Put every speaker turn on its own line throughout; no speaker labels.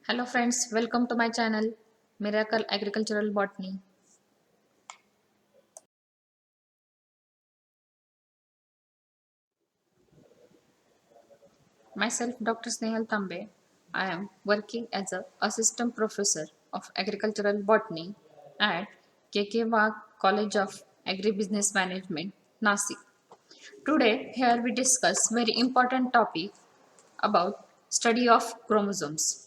Hello friends, welcome to my channel Miracle Agricultural Botany. Myself Dr. Snehal Tambe. I am working as a assistant professor of agricultural botany at KK Wagh College of Agribusiness Management, Nasik. Today here we discuss very important topic about study of chromosomes.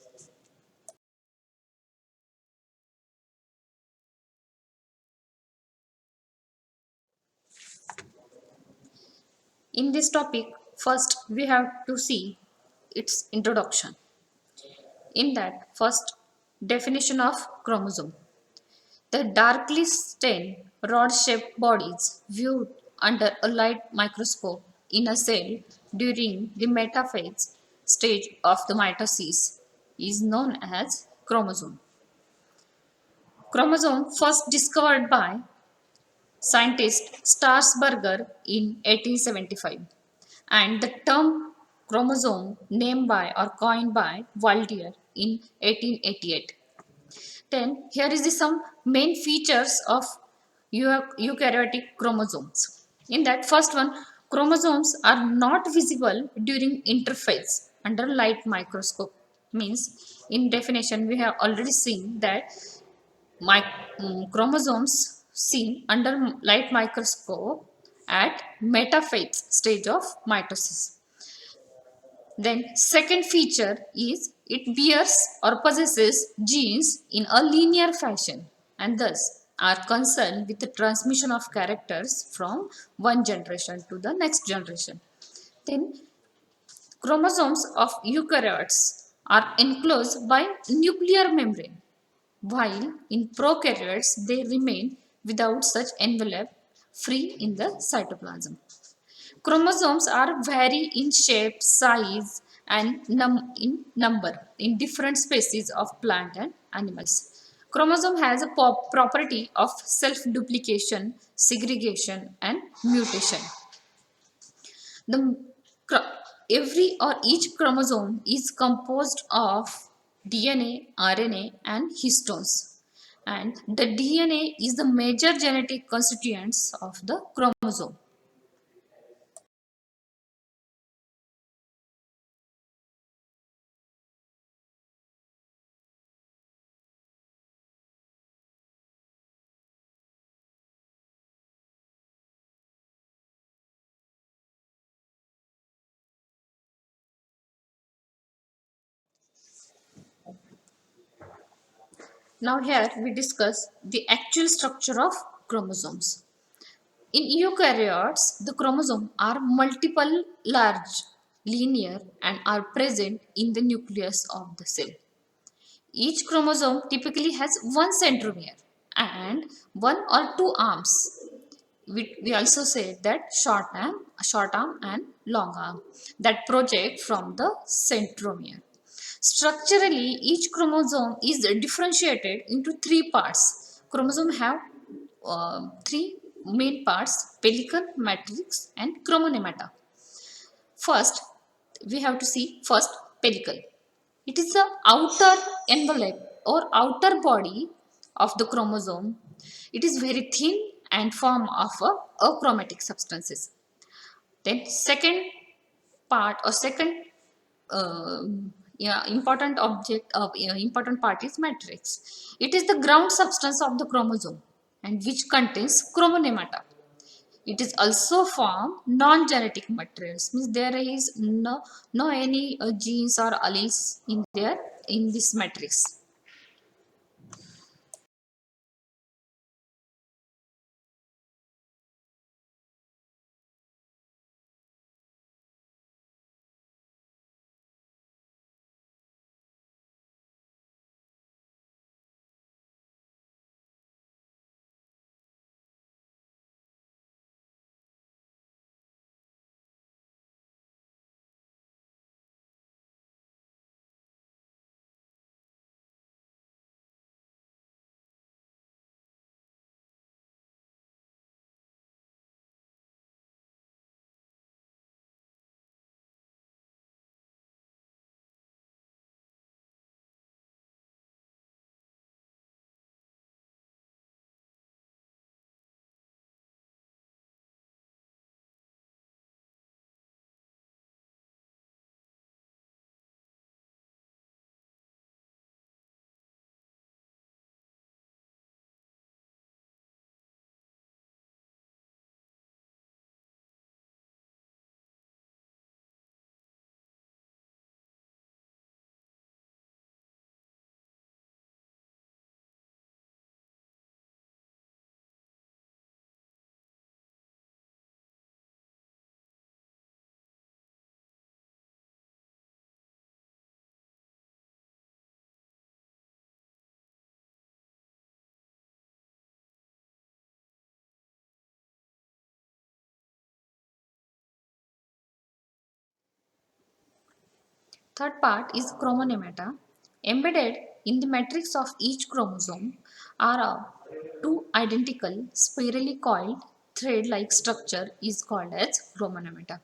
In this topic, first we have to see its introduction. In that, first definition of chromosome. The darkly stained, rod-shaped bodies viewed under a light microscope in a cell during the metaphase stage of the mitosis is known as chromosome. Chromosome first discovered by scientist Starsberger in 1875 and the term chromosome named by or coined by Waldier in 1888. Then here is some main features of eukaryotic chromosomes. In that first one, chromosomes are not visible during interphase under light microscope. Means in definition we have already seen that chromosomes seen under light microscope at metaphase stage of mitosis. Then second feature is it bears or possesses genes in a linear fashion and thus are concerned with the transmission of characters from one generation to the next generation. Then chromosomes of eukaryotes are enclosed by nuclear membrane while in prokaryotes they remain without such envelope free in the cytoplasm. Chromosomes are vary in shape, size, and in number in different species of plant and animals. Chromosome has a property of self-duplication, segregation, and mutation. The every or each chromosome is composed of DNA, RNA, and histones. And the DNA is the major genetic constituents of the chromosome. Now here we discuss the actual structure of chromosomes. In eukaryotes, the chromosomes are multiple large, linear and are present in the nucleus of the cell. Each chromosome typically has one centromere and one or two arms. We also say that short arm and long arm that project from the centromere. Structurally, each chromosome is differentiated into three parts. Chromosome have three main parts: pellicle, matrix, and chromonemata. First, we have to see first pellicle. It is the outer envelope or outer body of the chromosome. It is very thin and form of achromatic substances. Then second part or second uh, yeah, important part is matrix. It is the ground substance of the chromosome and which contains chromonemata. It is also form non-genetic materials, means there is no any genes or alleles in there in this matrix. Third part is chromonemata. Embedded in the matrix of each chromosome are two identical spirally coiled thread-like structure is called as chromonemata.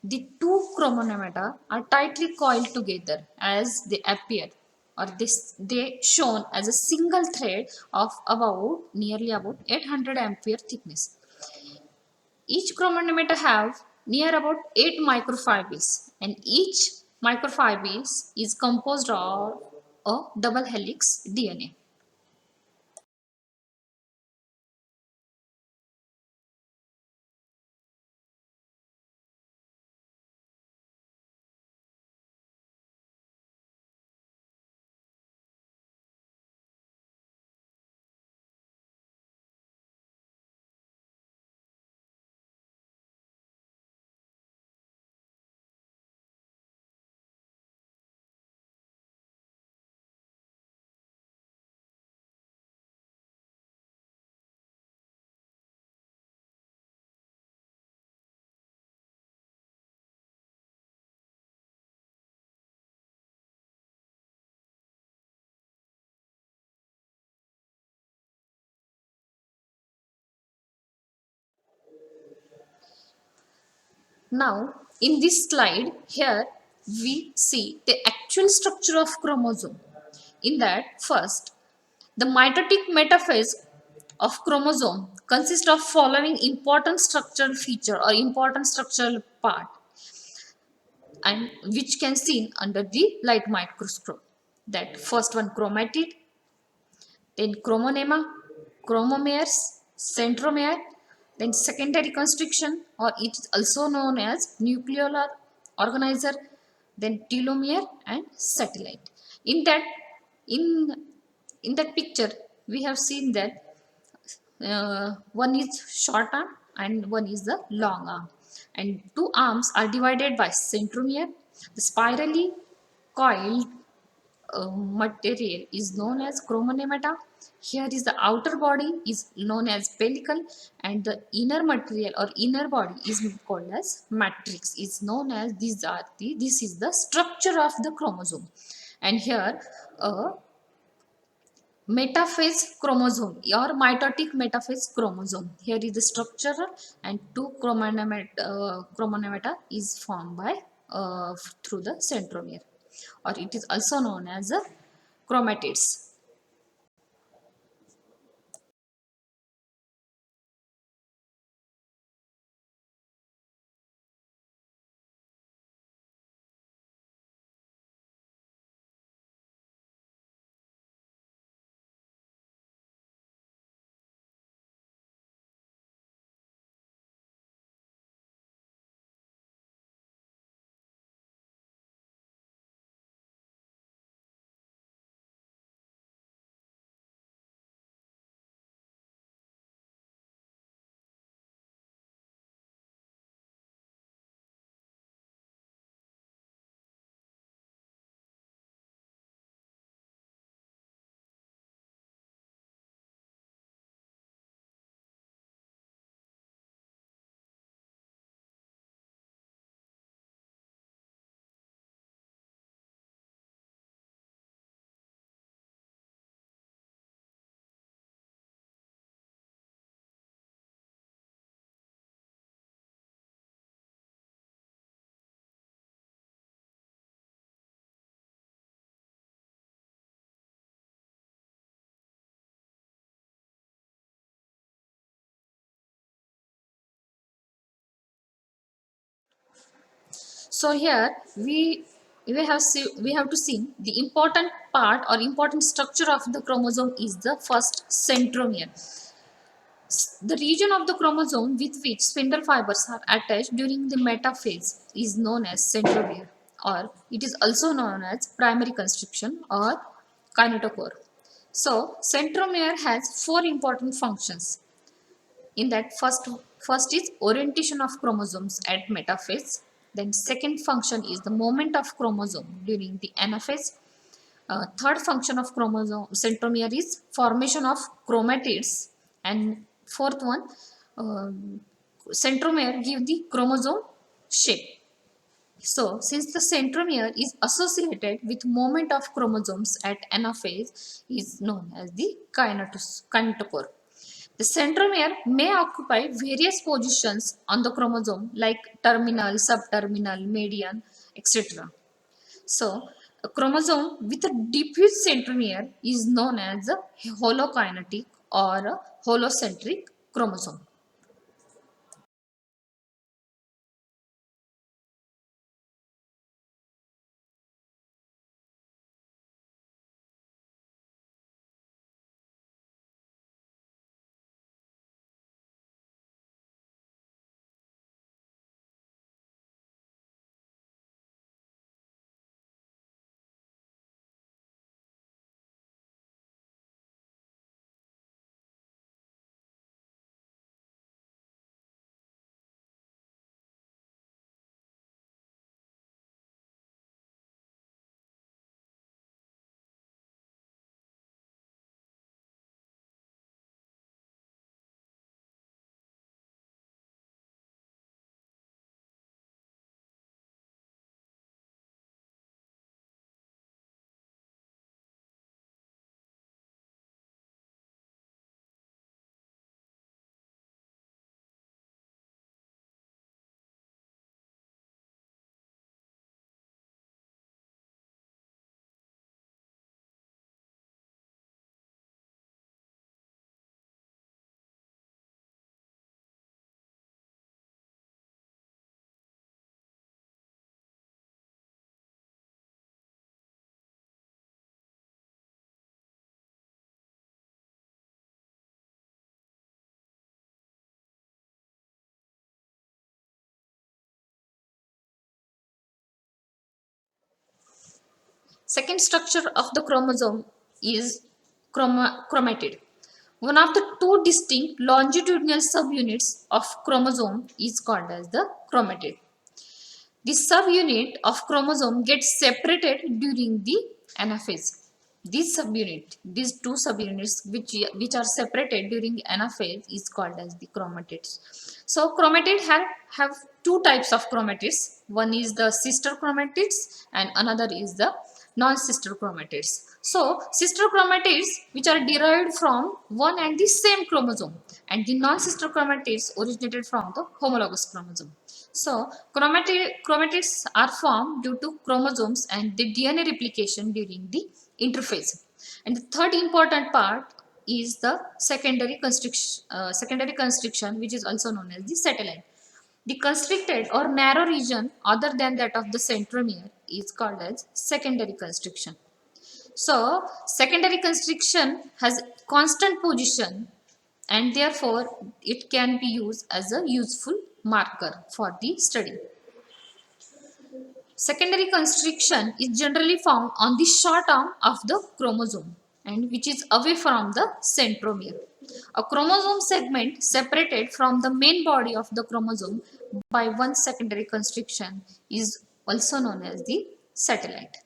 The two chromonemata are tightly coiled together as they appear or they shown as a single thread of about nearly about 800 ampere thickness. Each chromonemata have near about 8 microfibrils and each microfibrils is composed of a double helix DNA. Now, in this slide, here we see the actual structure of chromosome. In that, first, the mitotic metaphase of chromosome consists of following important structural feature or important structural part and which can seen under the light microscope. That first one chromatid, then chromonema, chromomeres, centromere, then secondary constriction or it is also known as nucleolar organizer, then telomere and satellite. In that in in that picture we have seen that one is short arm and one is the long arm and two arms are divided by centromere. The spirally coiled material is known as chromonemata. Here is the outer body is known as pellicle and the inner material or inner body is called as matrix is known as these are the this is the structure of the chromosome. And here a metaphase chromosome or mitotic metaphase chromosome. Here is the structure and two chromonemata is formed by through the centromere or it is also known as chromatids. So here we have to see the important part or important structure of the chromosome is the first centromere. The region of the chromosome with which spindle fibers are attached during the metaphase is known as centromere or it is also known as primary constriction or kinetochore. So centromere has four important functions. In that first is orientation of chromosomes at metaphase. Then second function is the movement of chromosome during the anaphase. Third function of chromosome centromere is formation of chromatids and fourth one centromere give the chromosome shape. So, since the centromere is associated with movement of chromosomes at anaphase, is known as the kinetochore. The centromere may occupy various positions on the chromosome like terminal, subterminal, median, etc. So, a chromosome with a diffuse centromere is known as a holokinetic or a holocentric chromosome. Second structure of the chromosome is chromatid. One of the two distinct longitudinal subunits of chromosome is called as the chromatid. The subunit of chromosome gets separated during the anaphase. These two subunits which are separated during anaphase is called as the chromatids. So chromatids have two types of chromatids. One is the sister chromatids and another is the non-sister chromatids. So sister chromatids which are derived from one and the same chromosome, and the non-sister chromatids originated from the homologous chromosome. So chromatids are formed due to chromosomes and the DNA replication during the interphase. And the third important part is the secondary constriction, which is also known as the satellite. The constricted or narrow region other than that of the centromere is called as secondary constriction. So, secondary constriction has constant position and therefore it can be used as a useful marker for the study. Secondary constriction is generally found on the short arm of the chromosome and which is away from the centromere. A chromosome segment separated from the main body of the chromosome by one secondary constriction is also known as the satellite.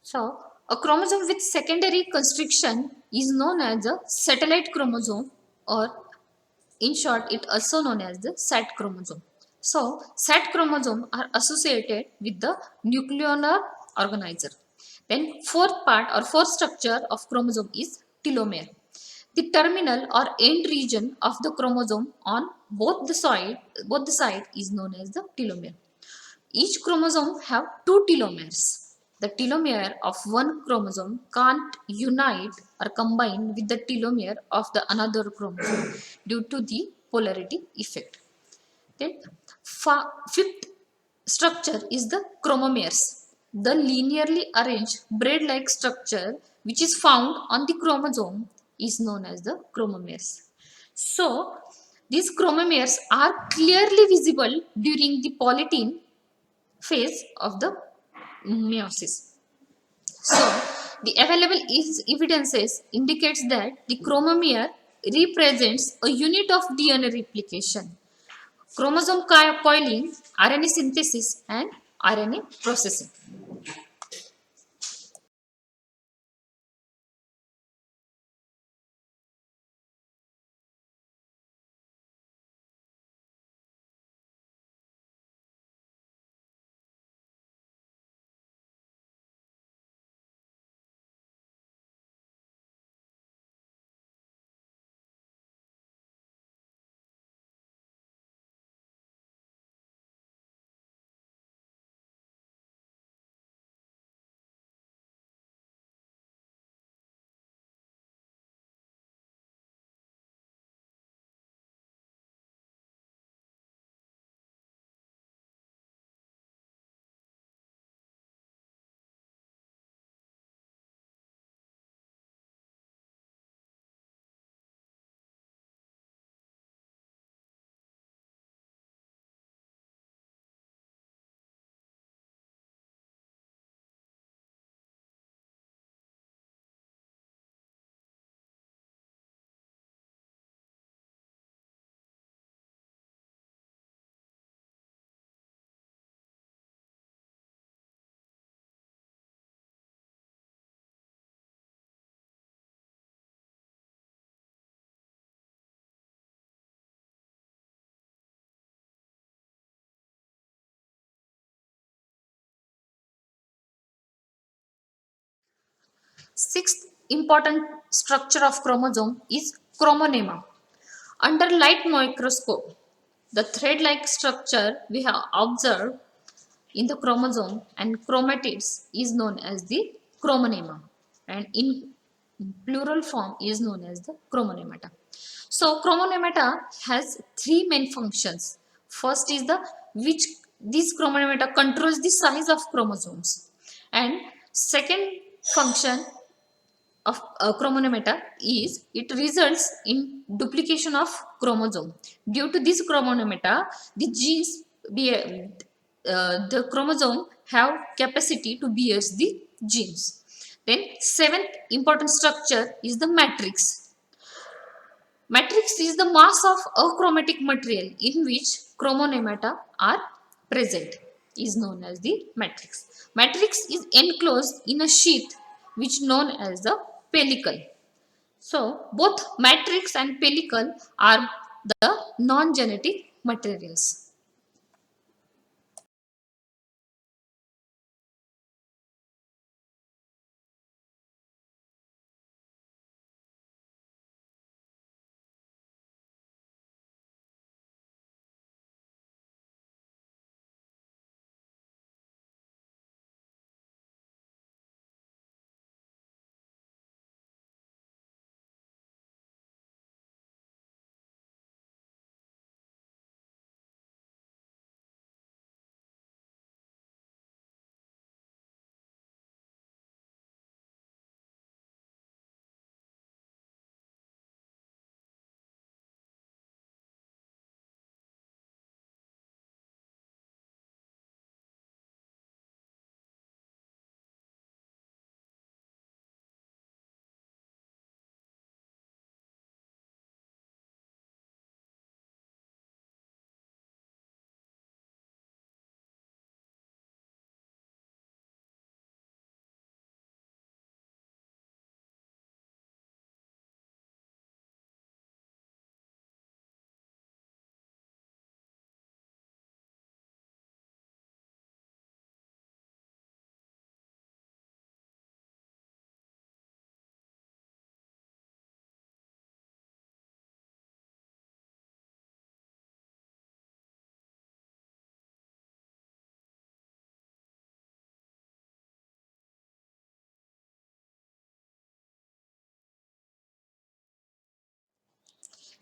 So, a chromosome with secondary constriction is known as a satellite chromosome or In short, it also known as the SAT chromosome. So SAT chromosome are associated with the nucleolar organizer. Then fourth part or fourth structure of chromosome is telomere. The terminal or end region of the chromosome on both the side is known as the telomere. Each chromosome have two telomeres. The telomere of one chromosome can't unite or combine with the telomere of the another chromosome due to the polarity effect. Then fifth structure is the chromomeres, the linearly arranged braid-like structure which is found on the chromosome is known as the chromomeres. So these chromomeres are clearly visible during the polytene phase of the meiosis. So the available evidences indicates that the chromomere represents a unit of DNA replication, chromosome coiling, RNA synthesis, and RNA processing. Sixth important structure of chromosome is chromonema. Under light microscope, the thread-like structure we have observed in the chromosome and chromatids is known as the chromonema, and in plural form is known as the chromonemata. So chromonemata has three main functions. First is the which this chromonemata controls the size of chromosomes, and second function of chromonemata is it results in duplication of chromosome. Due to this chromonemata, the genes the chromosome have capacity to bear the genes. Then seventh important structure is the matrix. Matrix is the mass of achromatic material in which chromonemata are present is known as the matrix. Matrix is enclosed in a sheath which known as the pellicle. So both matrix and pellicle are the non-genetic materials.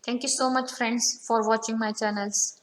Thank you so much, friends, for watching my channels.